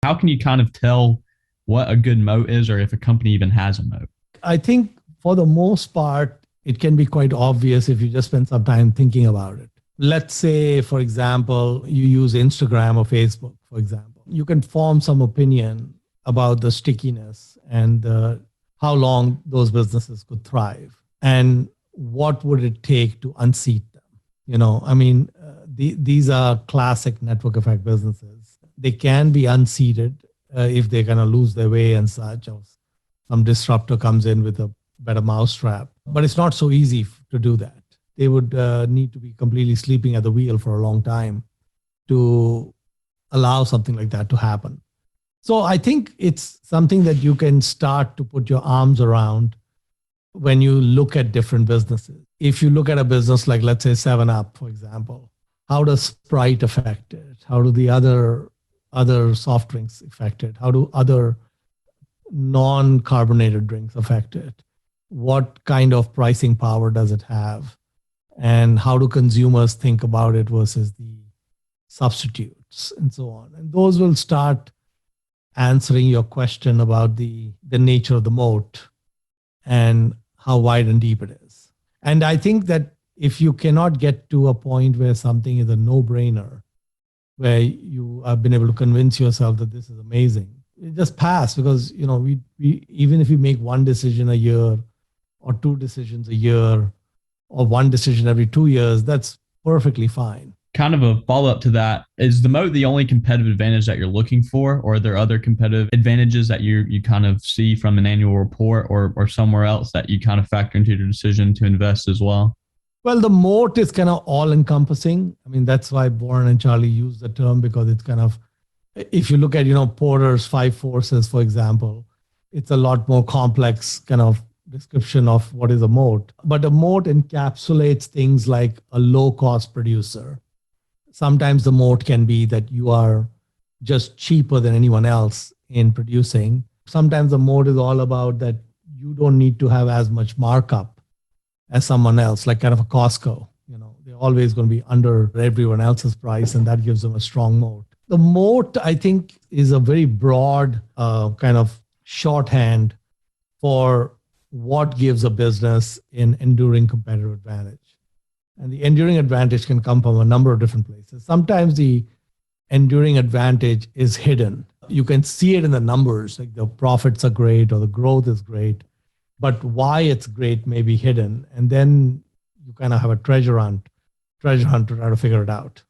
How can you kind of tell what a good moat is or if a company even has a moat? I think for the most part, it can be quite obvious if you just spend some time thinking about it. Let's say, for example, you use Instagram or Facebook, for example. You can form some opinion about the stickiness and how long those businesses could thrive and what would it take to unseat them. These are classic network effect businesses. They can be unseated if they kind of lose their way and such, or some disruptor comes in with a better mousetrap. But it's not so easy to do that. They would need to be completely sleeping at the wheel for a long time to allow something like that to happen. So I think it's something that you can start to put your arms around when you look at different businesses. If you look at a business like, let's say, 7 Up, for example, how does Sprite affect it? How do the other soft drinks affect it? How do other non-carbonated drinks affect it? What kind of pricing power does it have? And how do consumers think about it versus the substitutes and so on? And those will start answering your question about the nature of the moat and how wide and deep it is. And I think that if you cannot get to a point where something is a no-brainer, where you have been able to convince yourself that this is amazing, it just pass, because we even if you make one decision a year or two decisions a year or one decision every 2 years, that's perfectly fine. Kind of a follow up to that, is the moat the only competitive advantage that you're looking for, or are there other competitive advantages that you kind of see from an annual report or somewhere else that you kind of factor into your decision to invest as well? Well, the moat is kind of all encompassing. I mean, that's why Boren and Charlie use the term, because it's kind of, if you look at, Porter's 5 forces, for example, it's a lot more complex kind of description of what is a moat. But a moat encapsulates things like a low cost producer. Sometimes the moat can be that you are just cheaper than anyone else in producing. Sometimes the moat is all about that you don't need to have as much markup as someone else, like kind of a Costco. They're always going to be under everyone else's price, and that gives them a strong moat. The moat, I think, is a very broad kind of shorthand for what gives a business an enduring competitive advantage. And the enduring advantage can come from a number of different places. Sometimes the enduring advantage is hidden. You can see it in the numbers, like the profits are great or the growth is great, but why it's great may be hidden. And then you kind of have a treasure hunt to try to figure it out.